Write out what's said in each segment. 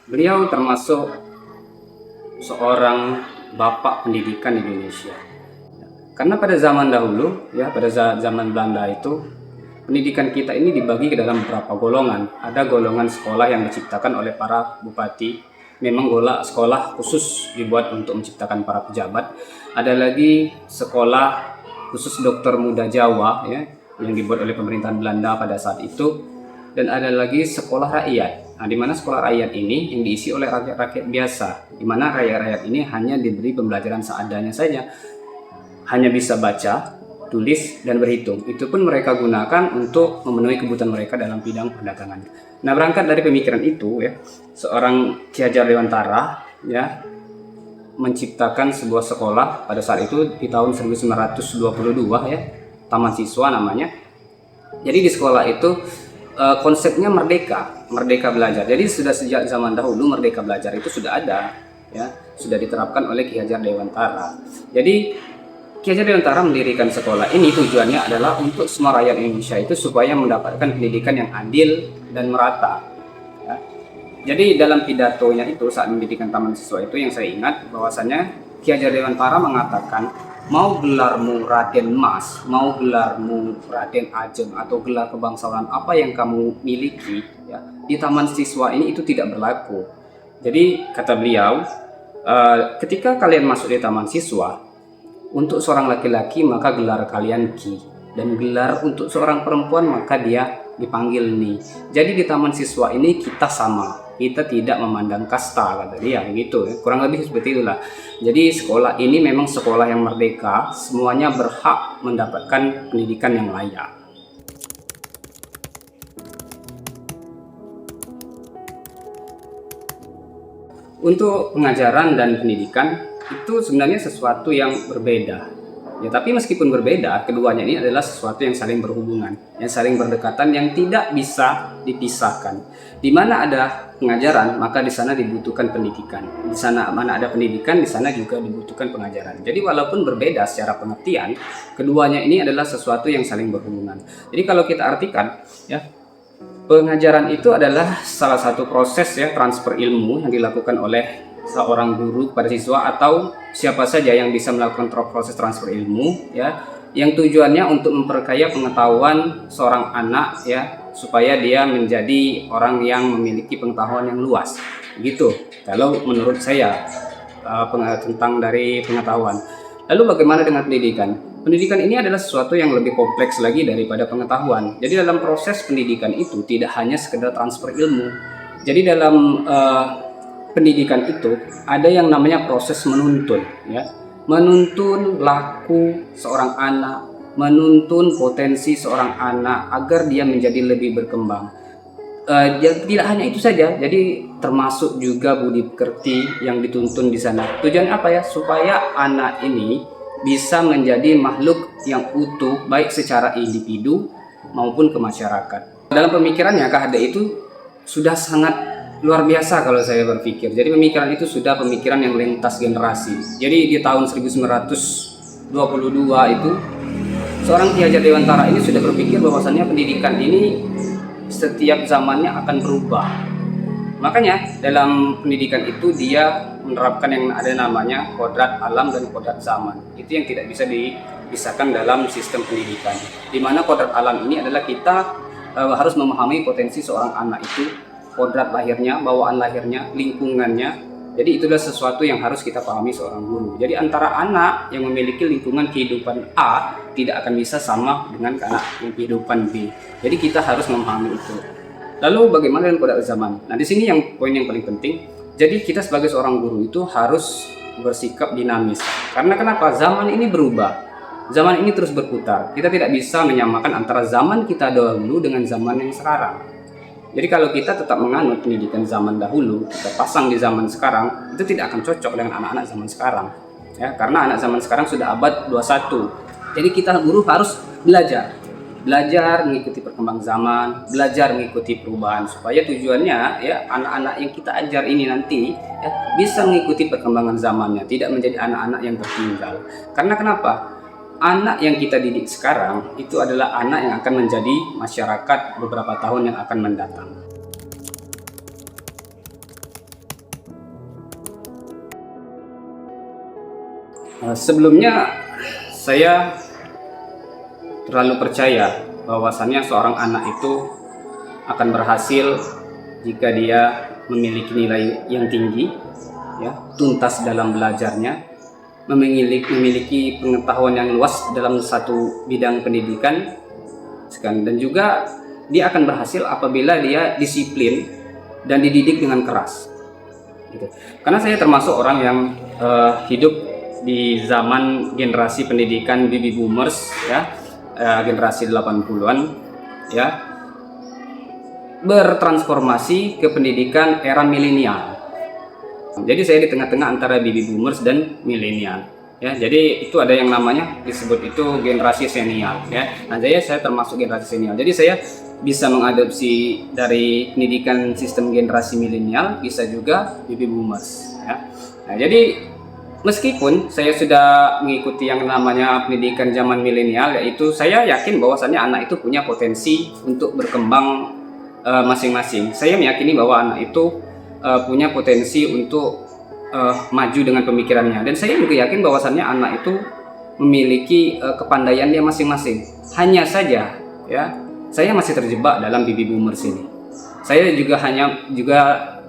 Beliau termasuk seorang bapak pendidikan Indonesia. Karena pada zaman dahulu, ya pada zaman Belanda itu, pendidikan kita ini dibagi ke dalam beberapa golongan. Ada golongan sekolah yang diciptakan oleh para bupati. Memang sekolah khusus dibuat untuk menciptakan para pejabat. Ada lagi sekolah khusus dokter muda Jawa, ya, yang dibuat oleh pemerintahan Belanda pada saat itu. Dan ada lagi sekolah rakyat. Nah, di mana sekolah rakyat ini yang diisi oleh rakyat-rakyat biasa, di mana rakyat-rakyat ini hanya diberi pembelajaran seadanya saja, hanya bisa baca, tulis, dan berhitung. Itu pun mereka gunakan untuk memenuhi kebutuhan mereka dalam bidang perdagangan. Nah, berangkat dari pemikiran itu, ya, seorang Ki Hajar Dewantara, ya, menciptakan sebuah sekolah pada saat itu di tahun 1922, ya, Taman Siswa namanya. Jadi di sekolah itu konsepnya merdeka belajar. Jadi sudah sejak zaman dahulu merdeka belajar itu sudah ada, ya, sudah diterapkan oleh Ki Hajar Dewantara. Jadi Ki Hajar Dewantara mendirikan sekolah ini tujuannya adalah untuk semua rakyat Indonesia itu supaya mendapatkan pendidikan yang adil dan merata. Ya. Jadi dalam pidatonya itu saat mendirikan Taman Siswa itu yang saya ingat bahwasannya Ki Hajar Dewantara mengatakan, mau gelarmu Raden Mas, mau gelarmu Raden Ajeng, atau gelar kebangsawanan apa yang kamu miliki, ya, di Taman Siswa ini itu tidak berlaku. Jadi kata beliau, ketika kalian masuk di Taman Siswa, untuk seorang laki-laki maka gelar kalian Ki, dan gelar untuk seorang perempuan maka dia dipanggil Ni. Jadi di Taman Siswa ini kita sama, kita tidak memandang kasta, kata dia begitu, ya. Kurang lebih seperti itulah. Jadi sekolah ini memang sekolah yang merdeka, semuanya berhak mendapatkan pendidikan yang layak. Untuk pengajaran dan pendidikan itu sebenarnya sesuatu yang berbeda. Ya, tapi meskipun berbeda, keduanya ini adalah sesuatu yang saling berhubungan, yang saling berdekatan, yang tidak bisa dipisahkan. Di mana ada pengajaran, maka di sana dibutuhkan pendidikan. Di sana mana ada pendidikan, di sana juga dibutuhkan pengajaran. Jadi walaupun berbeda secara pengertian, keduanya ini adalah sesuatu yang saling berhubungan. Jadi kalau kita artikan, ya, pengajaran itu adalah salah satu proses, ya, transfer ilmu yang dilakukan oleh seorang guru kepada siswa atau siapa saja yang bisa melakukan proses transfer ilmu, ya, yang tujuannya untuk memperkaya pengetahuan seorang anak, ya, supaya dia menjadi orang yang memiliki pengetahuan yang luas. Gitu kalau menurut saya tentang dari pengetahuan. Lalu bagaimana dengan pendidikan? Pendidikan ini adalah sesuatu yang lebih kompleks lagi daripada pengetahuan. Jadi dalam proses pendidikan itu tidak hanya sekedar transfer ilmu. Jadi dalam pendidikan itu ada yang namanya proses menuntun, ya, menuntun laku seorang anak, menuntun potensi seorang anak agar dia menjadi lebih berkembang. Tidak hanya itu saja, jadi termasuk juga budi pekerti yang dituntun di sana. Tujuan apa, ya? Supaya anak ini bisa menjadi makhluk yang utuh baik secara individu maupun ke masyarakat. Dalam pemikirannya KHD itu sudah sangat luar biasa kalau saya berpikir. Jadi pemikiran itu sudah pemikiran yang lintas generasi. Jadi di tahun 1922 itu seorang Ki Hajar Dewantara ini sudah berpikir bahwasannya pendidikan ini setiap zamannya akan berubah. Makanya dalam pendidikan itu dia menerapkan yang ada namanya kodrat alam dan kodrat zaman. Itu yang tidak bisa dipisahkan dalam sistem pendidikan. Di mana kodrat alam ini adalah kita harus memahami potensi seorang anak itu, kodrat lahirnya, bawaan lahirnya, lingkungannya. Jadi itulah sesuatu yang harus kita pahami seorang guru. Jadi antara anak yang memiliki lingkungan kehidupan A tidak akan bisa sama dengan anak yang kehidupan B. Jadi kita harus memahami itu. Lalu bagaimana dengan kodrat zaman? Nah, di sini yang poin yang paling penting. Jadi kita sebagai seorang guru itu harus bersikap dinamis. Karena kenapa? Zaman ini berubah. Zaman ini terus berputar. Kita tidak bisa menyamakan antara zaman kita dahulu dengan zaman yang sekarang. Jadi kalau kita tetap menganut pendidikan zaman dahulu, kita pasang di zaman sekarang, itu tidak akan cocok dengan anak-anak zaman sekarang. Ya, karena anak zaman sekarang sudah abad 21. Jadi kita guru harus belajar mengikuti perkembangan zaman, belajar mengikuti perubahan, supaya tujuannya, ya, anak-anak yang kita ajar ini nanti, ya, bisa mengikuti perkembangan zamannya, tidak menjadi anak-anak yang tertinggal. Karena kenapa? Anak yang kita didik sekarang itu adalah anak yang akan menjadi masyarakat beberapa tahun yang akan mendatang. Sebelumnya saya terlalu percaya bahwasannya seorang anak itu akan berhasil jika dia memiliki nilai yang tinggi, ya, tuntas dalam belajarnya, memiliki pengetahuan yang luas dalam satu bidang pendidikan, dan juga dia akan berhasil apabila dia disiplin dan dididik dengan keras. Gitu. Karena saya termasuk orang yang hidup di zaman generasi pendidikan baby boomers, ya, generasi 80-an, ya, bertransformasi ke pendidikan era milenial. Jadi saya di tengah-tengah antara baby boomers dan milenial, ya. Jadi itu ada yang namanya disebut itu generasi senial, ya. Nah, saya termasuk generasi senial. Jadi saya bisa mengadopsi dari pendidikan sistem generasi milenial, bisa juga baby boomers, ya. Nah, jadi meskipun saya sudah mengikuti yang namanya pendidikan zaman milenial, yaitu saya yakin bahwasannya anak itu punya potensi untuk berkembang masing-masing. Saya meyakini bahwa anak itu punya potensi untuk maju dengan pemikirannya, dan saya juga yakin bahwasannya anak itu memiliki kepandaian dia masing-masing. Hanya saja, ya, saya masih terjebak dalam baby boomers ini. Saya juga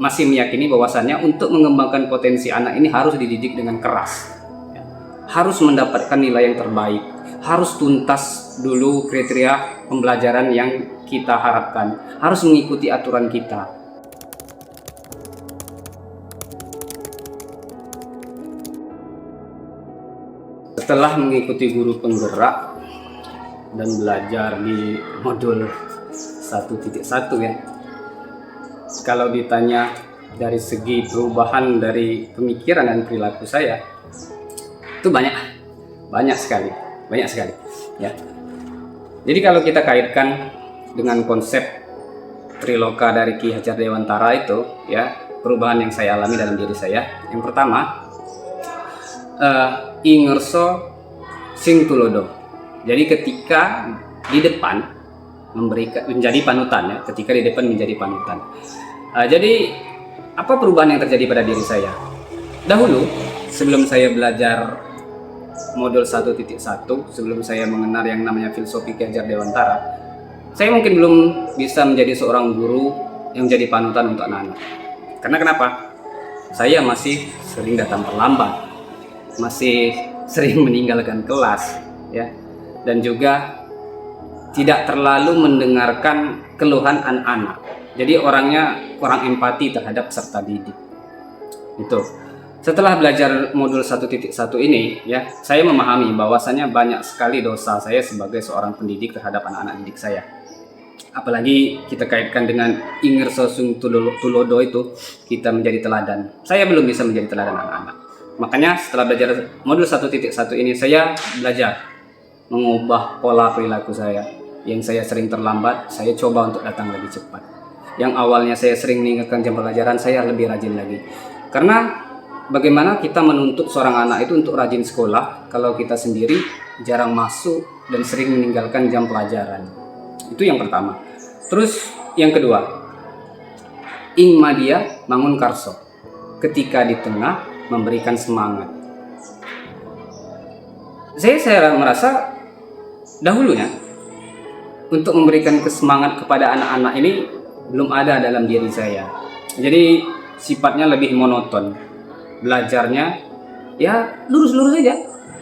masih meyakini bahwasannya untuk mengembangkan potensi anak ini harus dididik dengan keras, ya. Harus mendapatkan nilai yang terbaik, harus tuntas dulu kriteria pembelajaran yang kita harapkan, harus mengikuti aturan kita. Setelah mengikuti guru penggerak dan belajar di modul 1.1, ya, kalau ditanya dari segi perubahan dari pemikiran dan perilaku saya, itu banyak sekali, ya. Jadi kalau kita kaitkan dengan konsep Triloka dari Ki Hajar Dewantara itu, ya, perubahan yang saya alami dalam diri saya, yang pertama, ingerso sing tulodo. Jadi ketika di depan menjadi panutan, ya, ketika di depan menjadi panutan. Jadi apa perubahan yang terjadi pada diri saya? Dahulu sebelum saya belajar modul 1.1, sebelum saya mengenal yang namanya filosofi Ki Hajar Dewantara, saya mungkin belum bisa menjadi seorang guru yang menjadi panutan untuk anak-anak. Karena kenapa? Saya masih sering datang terlambat, masih sering meninggalkan kelas, ya, dan juga tidak terlalu mendengarkan keluhan anak-anak. Jadi orangnya kurang empati terhadap peserta didik. Itu. Setelah belajar modul 1.1 ini, ya, saya memahami bahwasannya banyak sekali dosa saya sebagai seorang pendidik terhadap anak-anak didik saya. Apalagi kita kaitkan dengan ingir sosung tulodo itu, kita menjadi teladan. Saya belum bisa menjadi teladan anak-anak. Makanya setelah belajar modul 1.1 ini, saya belajar mengubah pola perilaku saya. Yang saya sering terlambat, saya coba untuk datang lebih cepat. Yang awalnya saya sering meninggalkan jam pelajaran, saya lebih rajin lagi. Karena bagaimana kita menuntut seorang anak itu untuk rajin sekolah kalau kita sendiri jarang masuk dan sering meninggalkan jam pelajaran. Itu yang pertama. Terus yang kedua, ing madia mangun karso, ketika di tengah memberikan semangat. Saya merasa dahulunya untuk memberikan kesemangat kepada anak-anak ini belum ada dalam diri saya. Jadi sifatnya lebih monoton. Belajarnya ya lurus-lurus aja,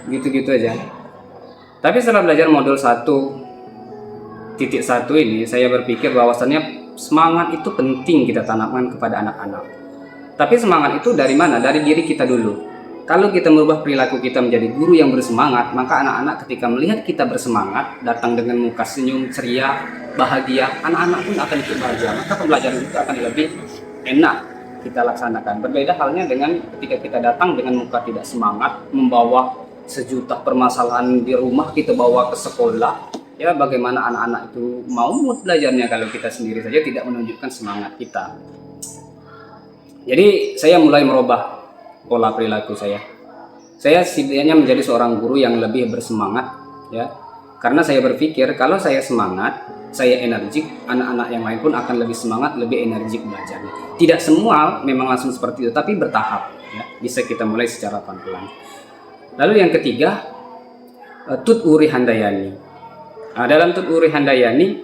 gitu-gitu aja. Tapi setelah belajar modul 1.1 ini, saya berpikir bahwasannya semangat itu penting kita tanamkan kepada anak-anak. Tapi semangat itu dari mana? Dari diri kita dulu. Kalau kita merubah perilaku kita menjadi guru yang bersemangat, maka anak-anak ketika melihat kita bersemangat, datang dengan muka senyum, ceria, bahagia, anak-anak pun akan ikut bahagia. Maka pembelajaran itu akan lebih enak kita laksanakan. Berbeda halnya dengan ketika kita datang dengan muka tidak semangat, membawa sejuta permasalahan di rumah kita bawa ke sekolah. Ya, bagaimana anak-anak itu mau mood belajarnya kalau kita sendiri saja tidak menunjukkan semangat kita. Jadi saya mulai merubah pola perilaku saya. Saya setidaknya menjadi seorang guru yang lebih bersemangat, ya. Karena saya berpikir kalau saya semangat, saya energik, anak-anak yang lain pun akan lebih semangat, lebih energik belajarnya. Tidak semua memang langsung seperti itu, tapi bertahap, ya. Bisa kita mulai secara pelan-pelan. Lalu yang ketiga, Tut Uri Handayani. Dalam Tut Uri Handayani,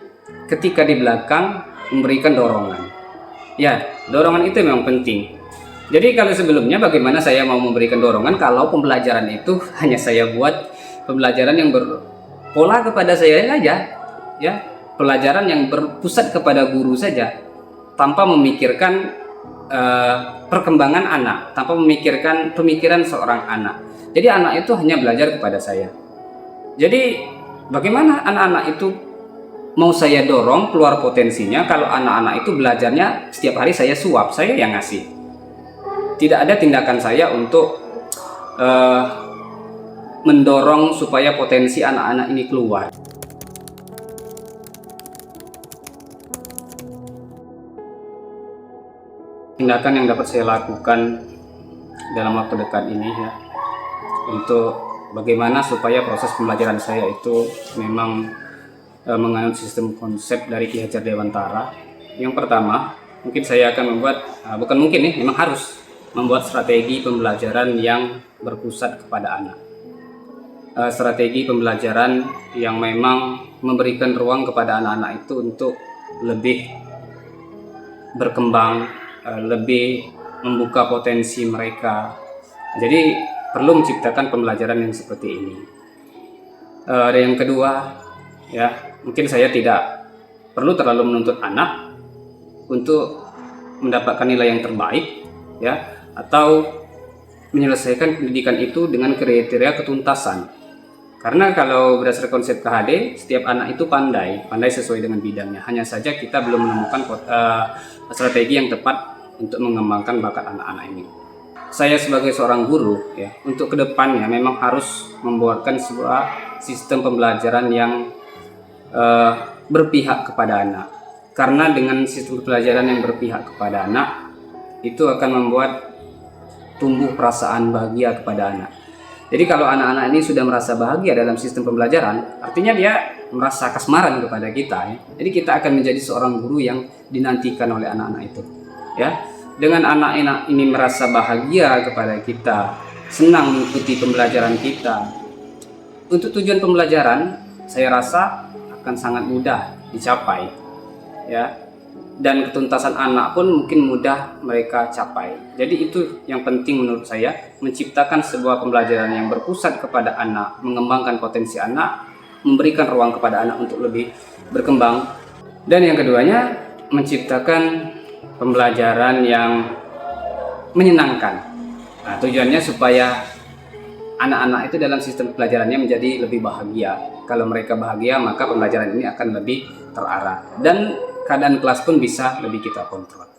ketika di belakang memberikan dorongan. Ya, dorongan itu memang penting. Jadi kalau sebelumnya bagaimana saya mau memberikan dorongan kalau pembelajaran itu hanya saya buat pembelajaran yang berpola kepada saya saja, ya, pelajaran yang berpusat kepada guru saja, tanpa memikirkan perkembangan anak, tanpa memikirkan pemikiran seorang anak. Jadi anak itu hanya belajar kepada saya. Jadi bagaimana anak-anak itu mau saya dorong keluar potensinya kalau anak-anak itu belajarnya setiap hari saya suap, saya yang ngasih. Tidak ada tindakan saya untuk mendorong supaya potensi anak-anak ini keluar. Tindakan yang dapat saya lakukan dalam waktu dekat ini ya, untuk bagaimana supaya proses pembelajaran saya itu memang menganut sistem konsep dari Ki Hajar Dewantara. Yang pertama, mungkin saya akan membuat, bukan mungkin nih, memang harus membuat strategi pembelajaran yang berpusat kepada anak. Strategi pembelajaran yang memang memberikan ruang kepada anak-anak itu untuk lebih berkembang, lebih membuka potensi mereka. Jadi perlu menciptakan pembelajaran yang seperti ini. Yang kedua, ya, mungkin saya tidak perlu terlalu menuntut anak untuk mendapatkan nilai yang terbaik, ya, atau menyelesaikan pendidikan itu dengan kriteria ketuntasan. Karena kalau berdasarkan konsep KHD, setiap anak itu pandai sesuai dengan bidangnya. Hanya saja kita belum menemukan strategi yang tepat untuk mengembangkan bakat anak-anak ini. Saya sebagai seorang guru, ya, untuk kedepannya memang harus membuatkan sebuah sistem pembelajaran yang berpihak kepada anak. Karena dengan sistem pembelajaran yang berpihak kepada anak, itu akan membuat tumbuh perasaan bahagia kepada anak. Jadi kalau anak-anak ini sudah merasa bahagia dalam sistem pembelajaran, artinya dia merasa kasmaran kepada kita, ya. Jadi kita akan menjadi seorang guru yang dinantikan oleh anak-anak itu, ya. Dengan anak-anak ini merasa bahagia kepada kita, senang mengikuti pembelajaran kita, untuk tujuan pembelajaran saya rasa akan sangat mudah dicapai, ya. Dan ketuntasan anak pun mungkin mudah mereka capai. Jadi itu yang penting menurut saya, menciptakan sebuah pembelajaran yang berpusat kepada anak, mengembangkan potensi anak, memberikan ruang kepada anak untuk lebih berkembang. Dan yang keduanya, menciptakan pembelajaran yang menyenangkan. Nah, tujuannya supaya anak-anak itu dalam sistem pelajarannya menjadi lebih bahagia. Kalau mereka bahagia, maka pembelajaran ini akan lebih terarah. Dan keadaan kelas pun bisa lebih kita kontrol.